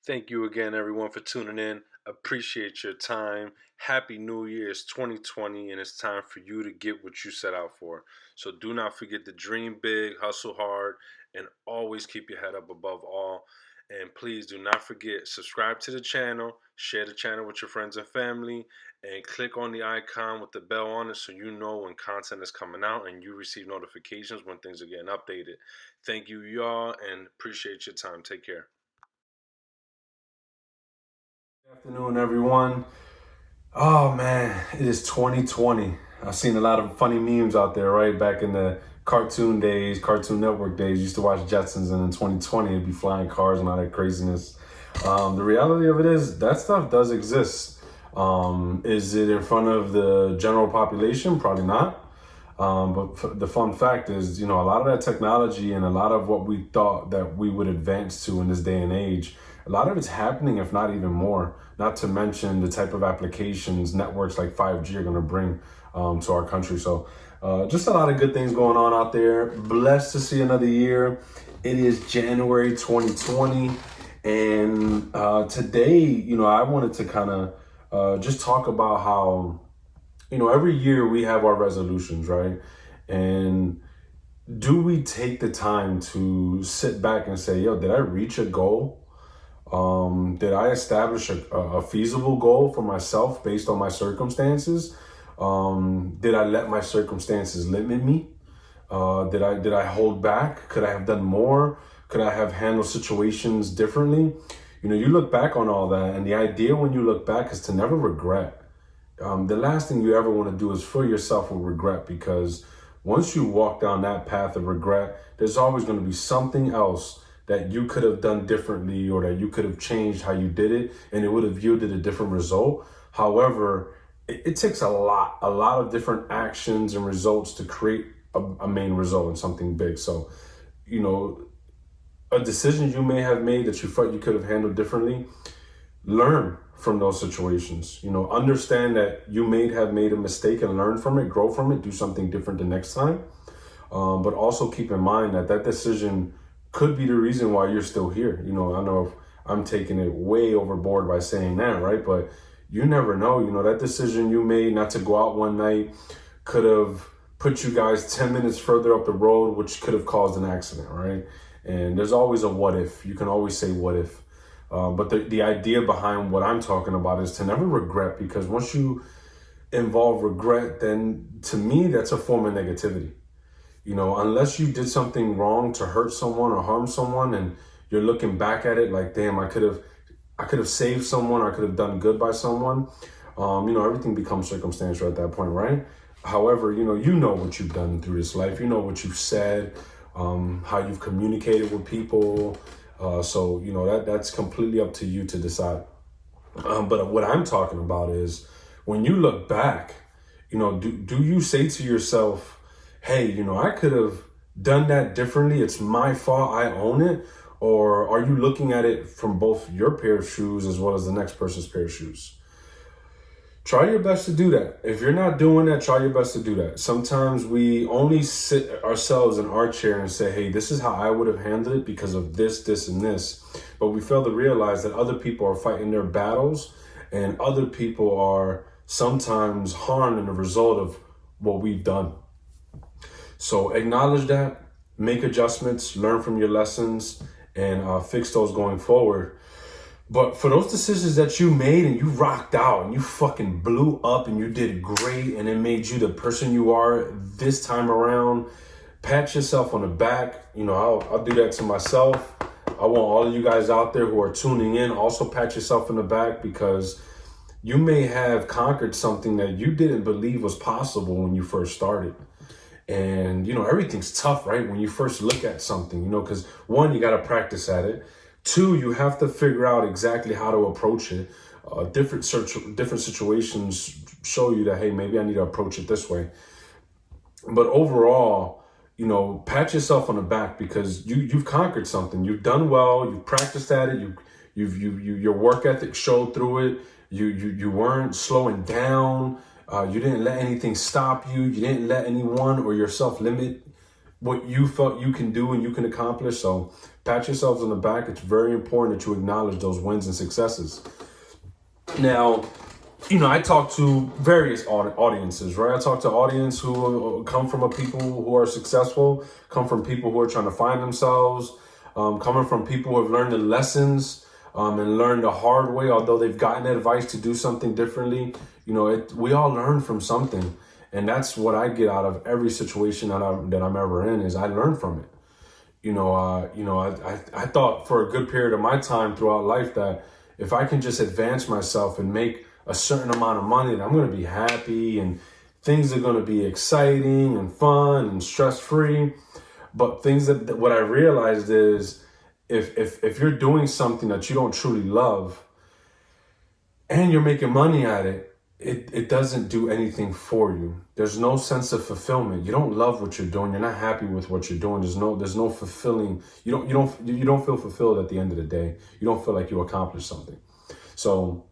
Thank you again, everyone, for tuning in. Appreciate your time. Happy New Year. It's 2020, and it's time for you to get what you set out for. So do not forget to dream big, hustle hard, and always keep your head up above all. And please do not forget, subscribe to the channel, share the channel with your friends and family, and click on the icon with the bell on it so you know when content is coming out and you receive notifications when things are getting updated. Thank you, y'all, and appreciate your time. Take care. Good afternoon, everyone. Oh man, it is 2020. I've seen a lot of funny memes out there, right? Back in the cartoon days, Cartoon Network days, used to watch Jetsons, and in 2020, it'd be flying cars and all that craziness. The reality of it is that stuff does exist. Is it in front of the general population? Probably not. But the fun fact is, a lot of that technology and a lot of what we thought that we would advance to in this day and age, a lot of it's happening, if not even more. Not to mention the type of applications networks like 5G are going to bring to our country. So just a lot of good things going on out there. Blessed to see another year. It is January 2020. And today, I wanted to kind of just talk about how every year we have our resolutions, right? And do we take the time to sit back and say, yo, did I reach a goal? Did I establish a feasible goal for myself based on my circumstances? Did I let my circumstances limit me? Did I hold back? Could I have done more? Could I have handled situations differently? You look back on all that, and the idea when you look back is to never regret. The last thing you ever want to do is fill yourself with regret, because once you walk down that path of regret, there's always going to be something else that you could have done differently, or that you could have changed how you did it, and it would have yielded a different result. However, it takes a lot of different actions and results to create a main result in something big. So, a decision you may have made that you felt you could have handled differently, learn from those situations. Understand that you may have made a mistake and learn from it, grow from it, do something different the next time. But also keep in mind that that decision could be the reason why you're still here. I know if I'm taking it way overboard by saying that, right? But you never know. That decision you made not to go out one night could have put you guys 10 minutes further up the road, which could have caused an accident, right? And there's always a what if. You can always say what if. But the idea behind what I'm talking about is to never regret, because once you involve regret, then to me, that's a form of negativity. Unless you did something wrong to hurt someone or harm someone, and you're looking back at it like, damn, I could have saved someone, I could have done good by someone. Everything becomes circumstantial at that point, right? However, you know what you've done through this life. You know what you've said, how you've communicated with people. So that's completely up to you to decide. But what I'm talking about is when you look back, do you say to yourself, hey, I could have done that differently. It's my fault. I own it. Or are you looking at it from both your pair of shoes as well as the next person's pair of shoes? Try your best to do that. If you're not doing that, try your best to do that. Sometimes we only sit ourselves in our chair and say, hey, this is how I would have handled it because of this, this, and this. But we fail to realize that other people are fighting their battles, and other people are sometimes harmed in the result of what we've done. So acknowledge that, make adjustments, learn from your lessons, and fix those going forward. But for those decisions that you made and you rocked out and you fucking blew up and you did great and it made you the person you are this time around, pat yourself on the back. I'll do that to myself. I want all of you guys out there who are tuning in, also pat yourself on the back, because you may have conquered something that you didn't believe was possible when you first started. And, everything's tough, right? When you first look at something, because one, you got to practice at it. Two, you have to figure out exactly how to approach it. Different situations show you that, hey, maybe I need to approach it this way. But overall, pat yourself on the back, because you've conquered something. You've done well. You've practiced at it. Your work ethic showed through it. You weren't slowing down. You didn't let anything stop you. You didn't let anyone or yourself limit what you felt you can do and you can accomplish. So pat yourselves on the back. It's very important that you acknowledge those wins and successes. Now, I talk to various audiences, right? I talk to audience who come from people who are successful, come from people who are trying to find themselves, coming from people who have learned the lessons and learned the hard way, although they've gotten advice to do something differently. We all learn from something. And that's what I get out of every situation that I'm ever in, is I learn from it. I thought for a good period of my time throughout life that if I can just advance myself and make a certain amount of money, that I'm going to be happy and things are going to be exciting and fun and stress-free. But what I realized is if you're doing something that you don't truly love and you're making money at it, it doesn't do anything for you. There's no sense of fulfillment. You don't love what you're doing. You're not happy with what you're doing. There's no fulfilling. You don't feel fulfilled at the end of the day. You don't feel like you accomplished something. So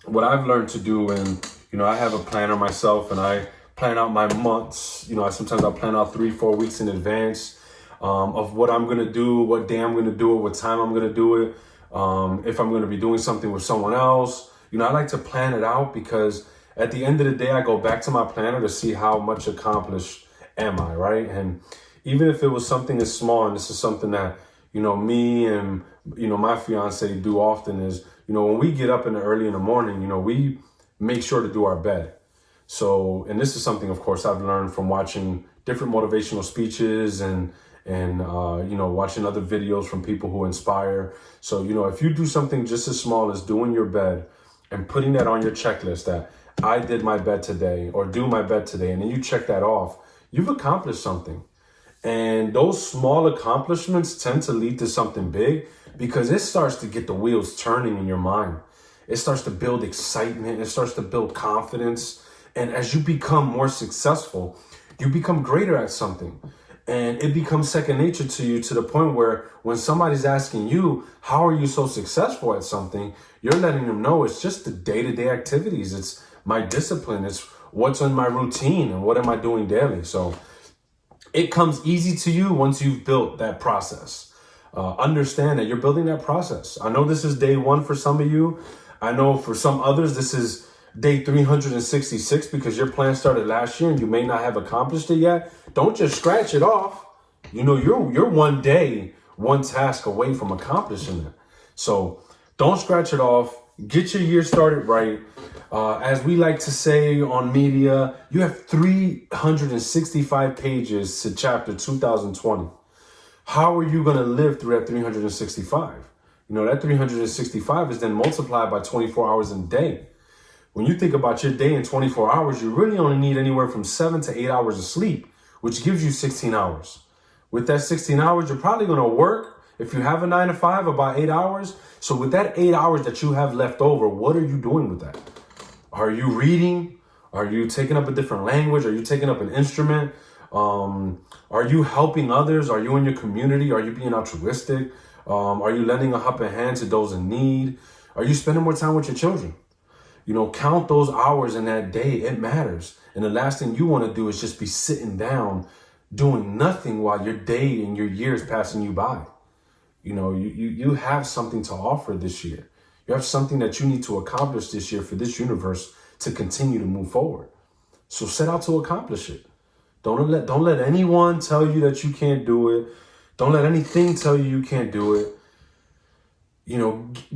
what I've learned to do, and I have a planner myself, and I plan out my months. Sometimes I'll plan out 3-4 weeks in advance of what I'm gonna do, what day I'm gonna do it, what time I'm gonna do it, if I'm gonna be doing something with someone else. I like to plan it out because at the end of the day, I go back to my planner to see how much accomplished am I, right? And even if it was something as small, and this is something that, me and, my fiance do often, is, when we get up early in the morning, we make sure to do our bed. So, and this is something, of course, I've learned from watching different motivational speeches and watching other videos from people who inspire. So, if you do something just as small as doing your bed and putting that on your checklist, that I did my bed today, or do my bed today, and then you check that off, you've accomplished something. And those small accomplishments tend to lead to something big because it starts to get the wheels turning in your mind. It starts to build excitement. It starts to build confidence. And as you become more successful, you become greater at something. And it becomes second nature to you, to the point where when somebody's asking you, how are you so successful at something? You're letting them know it's just the day-to-day activities. It's my discipline. It's what's in my routine and what am I doing daily. So it comes easy to you once you've built that process. Understand that you're building that process. I know this is day 1 for some of you. I know for some others, this is day 366 because your plan started last year and you may not have accomplished it yet. Don't just scratch it off. You're one day, one task away from accomplishing it. So don't scratch it off. Get your year started right. As we like to say on media, you have 365 pages to chapter 2020. How are you going to live through that 365? That 365 is then multiplied by 24 hours in a day. When you think about your day in 24 hours, you really only need anywhere from 7 to 8 hours of sleep, which gives you 16 hours. With that 16 hours, you're probably going to work, if you have a 9 to 5, about 8 hours. So with that 8 hours that you have left over, what are you doing with that? Are you reading? Are you taking up a different language? Are you taking up an instrument? Are you helping others? Are you in your community? Are you being altruistic? Are you lending a helping hand to those in need? Are you spending more time with your children? Count those hours in that day. It matters. And the last thing you want to do is just be sitting down doing nothing while your day and your year is passing you by. You have something to offer this year. You have something that you need to accomplish this year for this universe to continue to move forward. So set out to accomplish it. Don't let anyone tell you that you can't do it. Don't let anything tell you can't do it.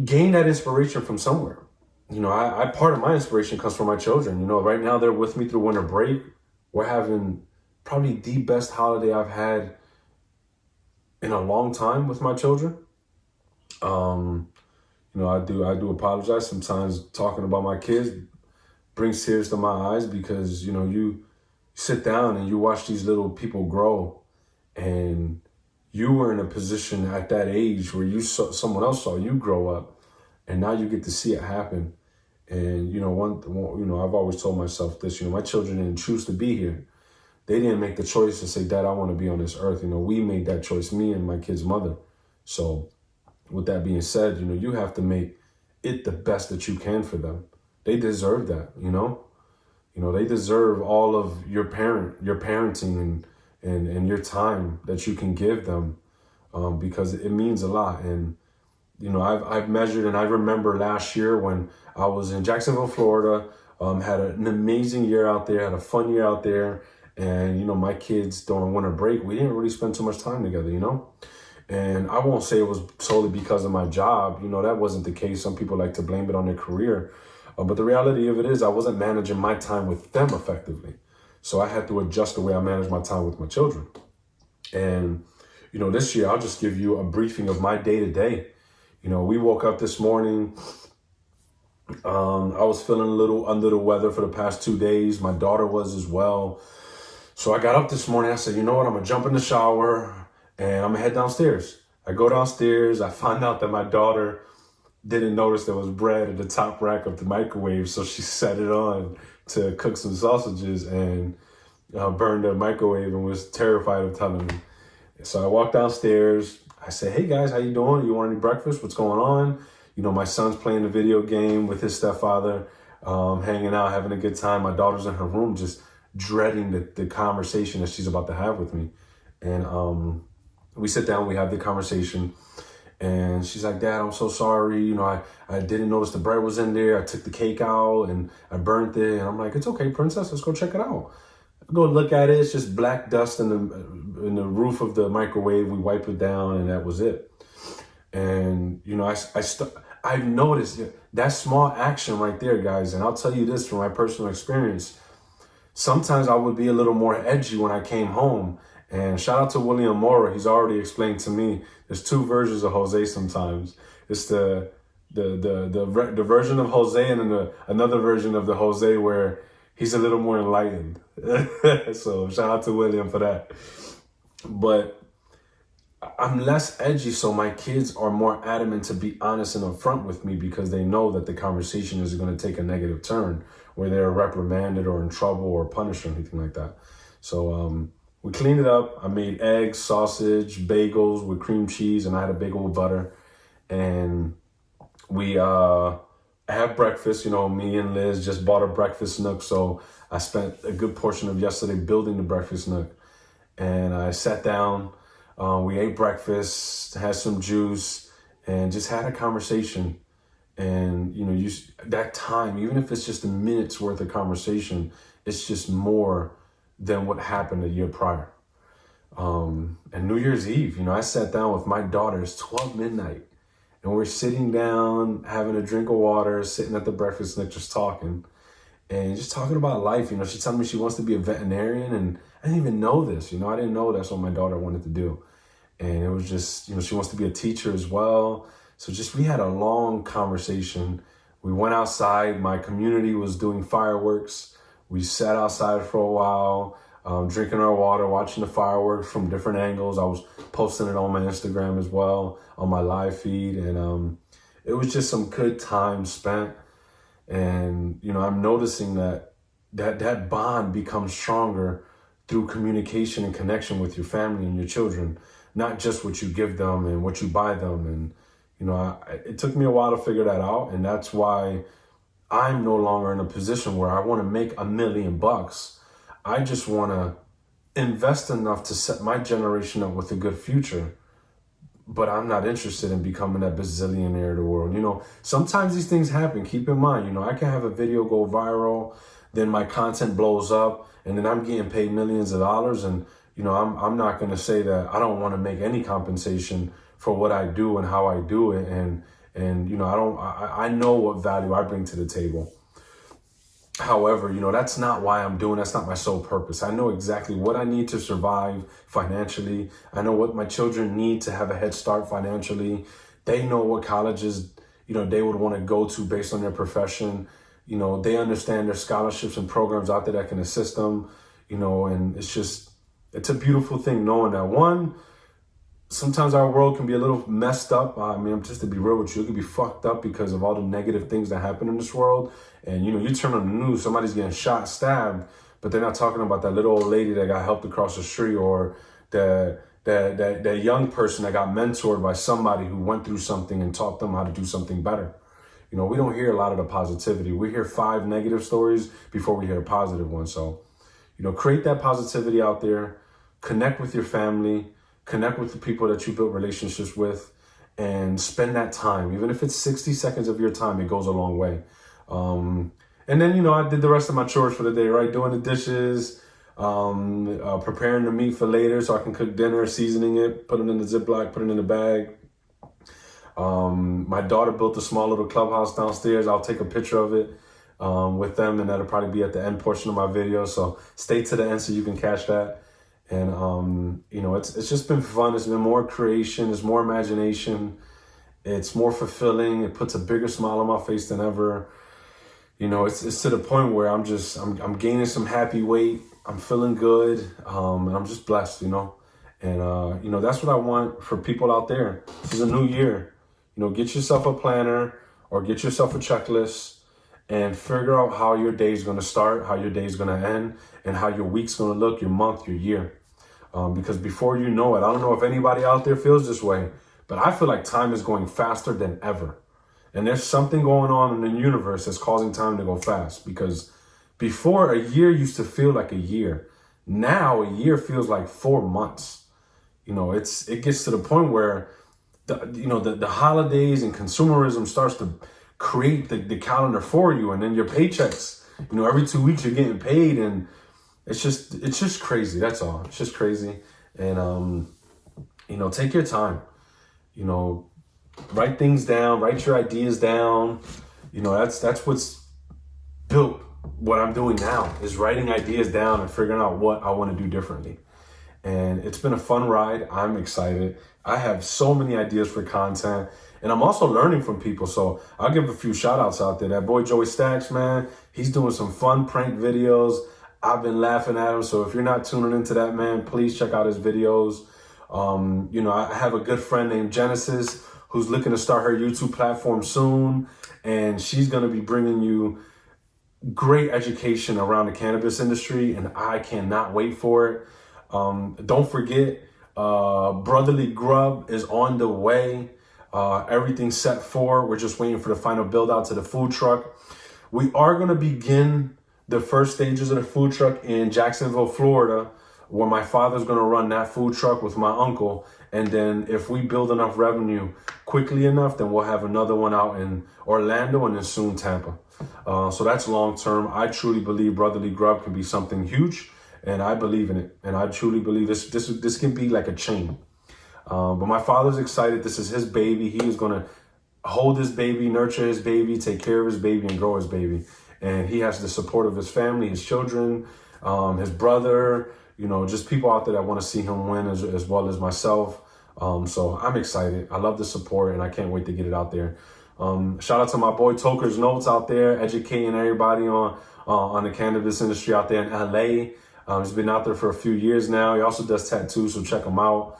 Gain that inspiration from somewhere. I part of my inspiration comes from my children. Right now they're with me through winter break. We're having probably the best holiday I've had in a long time with my children. I do apologize sometimes. Talking about my kids brings tears to my eyes because, you sit down and you watch these little people grow, and you were in a position at that age where someone else saw you grow up, and now you get to see it happen. And, I've always told myself this, my children didn't choose to be here. They didn't make the choice to say, Dad, I want to be on this earth. We made that choice, me and my kid's mother. So with that being said, you have to make it the best that you can for them. They deserve that, they deserve all of your parenting and your time that you can give them. because it means a lot. And I've measured, and I remember last year when I was in Jacksonville, Florida, had an amazing year out there, had a fun year out there. And, my kids during winter break, we didn't really spend too much time together, And I won't say it was solely because of my job. That wasn't the case. Some people like to blame it on their career. But the reality of it is I wasn't managing my time with them effectively. So I had to adjust the way I manage my time with my children. And, this year, I'll just give you a briefing of my day to day. We woke up this morning. I was feeling a little under the weather for the past 2 days. My daughter was as well. So I got up this morning. I said, you know what? I'm going to jump in the shower and I'm going to head downstairs. I go downstairs. I find out that my daughter didn't notice there was bread at the top rack of the microwave. So she set it on to cook some sausages and burned the microwave and was terrified of telling me. So I walked downstairs. I said, hey guys, how you doing? You want any breakfast? What's going on? My son's playing a video game with his stepfather, hanging out, having a good time. My daughter's in her room just dreading the conversation that she's about to have with me. And we sit down, we have the conversation. And she's like, Dad, I'm so sorry. I didn't notice the bread was in there. I took the cake out and I burnt it. And I'm like, it's okay, princess. Let's go check it out. I go look at it. It's just black dust in the roof of the microwave. We wipe it down and that was it. And, I've noticed that small action right there, guys. And I'll tell you this from my personal experience. Sometimes I would be a little more edgy when I came home. And shout out to William Mora. He's already explained to me there's two versions of Jose sometimes. It's the version of Jose and then another version of the Jose where he's a little more enlightened. So shout out to William for that. But I'm less edgy, so my kids are more adamant to be honest and upfront with me because they know that the conversation is going to take a negative turn where they're reprimanded or in trouble or punished or anything like that. So we cleaned it up. I made eggs, sausage, bagels with cream cheese, and I had a bagel with butter. And we have breakfast. Me and Liz just bought a breakfast nook, so I spent a good portion of yesterday building the breakfast nook. And I sat down. We ate breakfast, had some juice, and just had a conversation. And, that time, even if it's just a minute's worth of conversation, it's just more than what happened a year prior. And New Year's Eve, I sat down with my daughter. It's 12 midnight. And we're sitting down, having a drink of water, sitting at the breakfast nook, just talking. And just talking about life. She told me she wants to be a veterinarian. And I didn't even know this. I didn't know that's what my daughter wanted to do. And it was just, she wants to be a teacher as well. So we had a long conversation. We went outside. My community was doing fireworks. We sat outside for a while, drinking our water, watching the fireworks from different angles. I was posting it on my Instagram as well, on my live feed. And it was just some good time spent. And, I'm noticing that bond becomes stronger through communication and connection with your family and your children. Not just what you give them and what you buy them. And, it took me a while to figure that out. And that's why I'm no longer in a position where I want to make $1 million. I just want to invest enough to set my generation up with a good future. But I'm not interested in becoming that bazillionaire of the world. Sometimes these things happen. Keep in mind, I can have a video go viral, then my content blows up, and then I'm getting paid millions of dollars. And I'm not going to say that I don't want to make any compensation for what I do and how I do it. And I know what value I bring to the table. However, that's not why I'm doing. That's not my sole purpose. I know exactly what I need to survive financially. I know what my children need to have a head start financially. They know what colleges, they would want to go to based on their profession. They understand there's scholarships and programs out there that can assist them, and it's a beautiful thing knowing that sometimes our world can be a little messed up. Just to be real with you, it can be fucked up because of all the negative things that happen in this world. And, you turn on the news, somebody's getting shot, stabbed, but they're not talking about that little old lady that got helped across the street or that young person that got mentored by somebody who went through something and taught them how to do something better. We don't hear a lot of the positivity. We hear 5 negative stories before we hear a positive one. So, create that positivity out there, connect with your family, connect with the people that you build relationships with, and spend that time. Even if it's 60 seconds of your time, it goes a long way. And then, you know, I did the rest of my chores for the day, right? Doing the dishes, preparing the meat for later so I can cook dinner, seasoning it, put it in the Ziploc, put it in the bag. My daughter built a small little clubhouse downstairs. I'll take a picture of it with them, and that'll probably be at the end portion of my video. So stay to the end so you can catch that. And, you know, it's just been fun. It's been more creation. It's more imagination. It's more fulfilling. It puts a bigger smile on my face than ever. You know, it's to the point where I'm gaining some happy weight. I'm feeling good. And I'm just blessed, you know. And, you know, that's what I want for people out there. This is a new year. You know, get yourself a planner or get yourself a checklist and figure out how your day is going to start, how your day is going to end, and how your week's going to look, your month, your year. Because before you know it, I don't know if anybody out there feels this way, but I feel like time is going faster than ever. And there's something going on in the universe that's causing time to go fast, because before, a year used to feel like a year. Now a year feels like 4 months. You know, it gets to the point where the holidays and consumerism starts to create the calendar for you, and then your paychecks, you know, every 2 weeks you're getting paid, and it's just crazy. That's all. It's just crazy. And you know, take your time. You know, write things down, write your ideas down. You know, that's what's built what I'm doing now, is writing ideas down and figuring out what I want to do differently. And it's been a fun ride. I'm excited. I have so many ideas for content, and I'm also learning from people. So I'll give a few shout outs out there. That boy Joey Stacks, man, he's doing some fun prank videos. I've been laughing at him. So if you're not tuning into that, man, please check out his videos. You know, I have a good friend named Genesis who's looking to start her YouTube platform soon, and she's going to be bringing you great education around the cannabis industry, and I cannot wait for it. Don't forget, Brotherly Grub is on the way. Everything's set for. We're just waiting for the final build out to the food truck. We are going to begin the first stages of the food truck in Jacksonville, Florida, where my father's going to run that food truck with my uncle. And then if we build enough revenue quickly enough, then we'll have another one out in Orlando and then soon Tampa. So that's long term. I truly believe Brotherly Grub can be something huge, and I believe in it. And I truly believe this can be like a chain. But my father's excited. This is his baby. He is going to hold his baby, nurture his baby, take care of his baby, and grow his baby. And he has the support of his family, his children, his brother, you know, just people out there that want to see him win as well as myself. So I'm excited. I love the support, and I can't wait to get it out there. Shout out to my boy Toker's Notes out there, educating everybody on the cannabis industry out there in LA. He's been out there for a few years now. He also does tattoos, so check him out.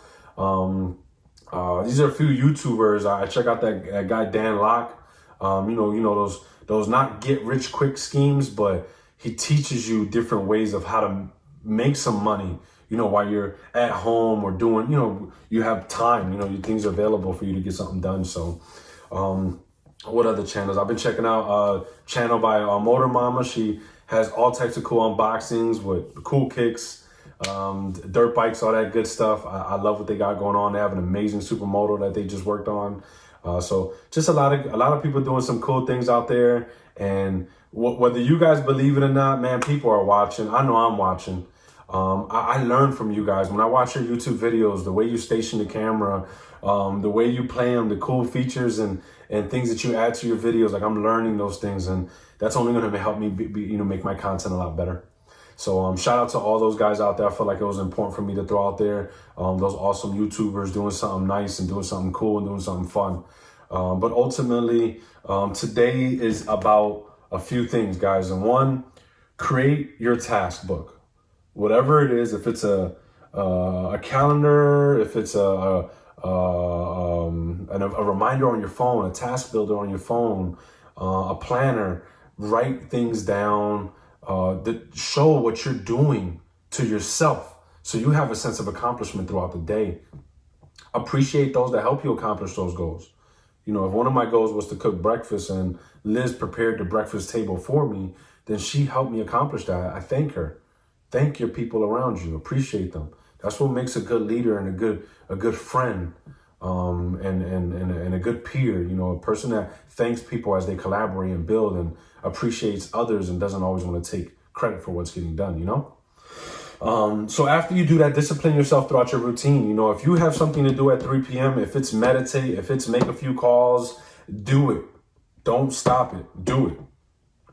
These are a few YouTubers. I check out that guy Dan Locke. You know those not get rich quick schemes, but he teaches you different ways of how to make some money, you know, while you're at home or doing, you know, you have time, you know, your things are available for you to get something done. So, what other channels? I've been checking out a channel by Motor Mama. She has all types of cool unboxings with cool kicks, dirt bikes, all that good stuff. I love what they got going on. They have an amazing supermoto that they just worked on. So just a lot of people doing some cool things out there. And whether you guys believe it or not, man, people are watching. I know I'm watching. I learn from you guys. When I watch your YouTube videos, the way you station the camera, the way you play them, the cool features and things that you add to your videos, like I'm learning those things, and that's only going to help me make my content a lot better. So shout out to all those guys out there. I feel like it was important for me to throw out there those awesome YouTubers doing something nice and doing something cool and doing something fun. But ultimately, today is about a few things, guys. And one, create your task book. Whatever it is, if it's a calendar, if it's a reminder on your phone, a task builder on your phone, a planner, write things down that show what you're doing to yourself, so you have a sense of accomplishment throughout the day. Appreciate those that help you accomplish those goals. You know, if one of my goals was to cook breakfast and Liz prepared the breakfast table for me, then she helped me accomplish that. I thank her. Thank your people around you. Appreciate them. That's what makes a good leader and a good friend, and a good peer. You know, a person that thanks people as they collaborate and build and appreciates others and doesn't always want to take credit for what's getting done. You know. So after you do that, discipline yourself throughout your routine. You know, if you have something to do at 3 p.m., if it's meditate, if it's make a few calls, do it. Don't stop it. Do it.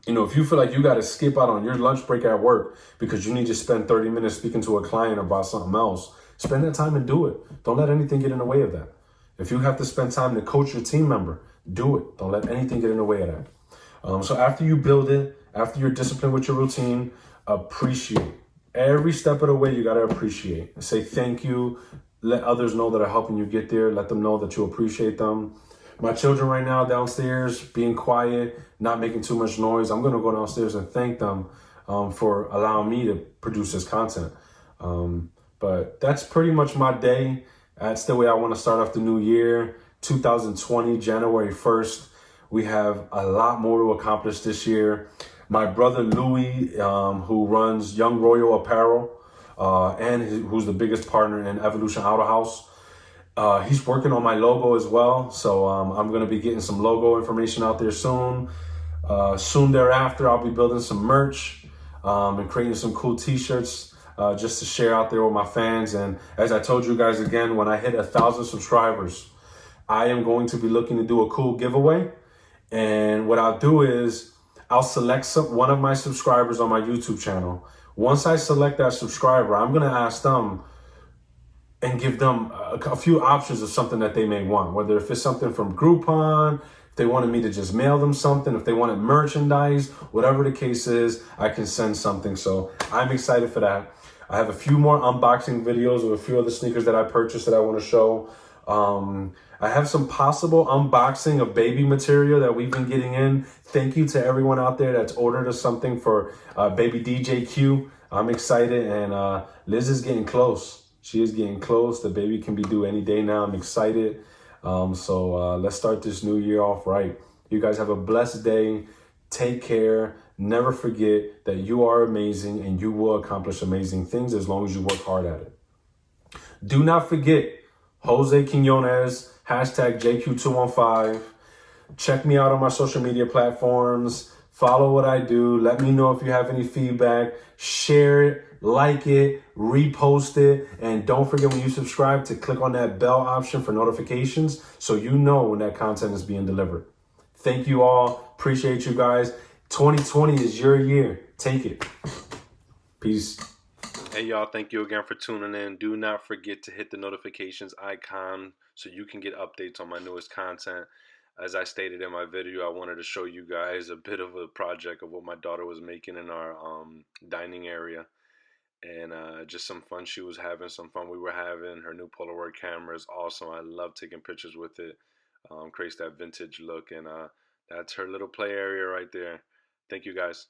You know, if you feel like you got to skip out on your lunch break at work because you need to spend 30 minutes speaking to a client about something else, spend that time and do it. Don't let anything get in the way of that. If you have to spend time to coach your team member, do it. Don't let anything get in the way of that. So after you build it, after you're disciplined with your routine, appreciate. Every step of the way, you got to appreciate. Say thank you. Let others know that are helping you get there. Let them know that you appreciate them. My children right now downstairs, being quiet, not making too much noise. I'm going to go downstairs and thank them for allowing me to produce this content. But that's pretty much my day. That's the way I want to start off the new year, 2020, January 1st. We have a lot more to accomplish this year. My brother Louis, who runs Young Royal Apparel, who's the biggest partner in Evolution Auto House, he's working on my logo as well. So I'm going to be getting some logo information out there soon. Soon thereafter, I'll be building some merch and creating some cool t-shirts just to share out there with my fans. And as I told you guys again, when I hit 1,000 subscribers, I am going to be looking to do a cool giveaway. And what I'll do is I'll select one of my subscribers on my YouTube channel. Once I select that subscriber, I'm going to ask them and give them a few options of something that they may want, whether if it's something from Groupon, if they wanted me to just mail them something, if they wanted merchandise, whatever the case is, I can send something. So I'm excited for that. I have a few more unboxing videos of a few other sneakers that I purchased that I want to show. I have some possible unboxing of baby material that we've been getting in. Thank you to everyone out there that's ordered us something for baby DJQ. I'm excited, and Liz is getting close. She is getting close. The baby can be due any day now. I'm excited. So let's start this new year off right. You guys have a blessed day. Take care. Never forget that you are amazing and you will accomplish amazing things as long as you work hard at it. Do not forget Jose Quinones, hashtag JQ215. Check me out on my social media platforms. Follow what I do. Let me know if you have any feedback. Share it, like it, repost it. And don't forget when you subscribe to click on that bell option for notifications so you know when that content is being delivered. Thank you all. Appreciate you guys. 2020 is your year. Take it. Peace. Hey y'all, thank you again for tuning in. Do not forget to hit the notifications icon so you can get updates on my newest content. As I stated in my video, I wanted to show you guys a bit of a project of what my daughter was making in our dining area. And just some fun she was having, some fun we were having. Her new Polaroid camera is awesome. I love taking pictures with it. Creates that vintage look. And that's her little play area right there. Thank you guys.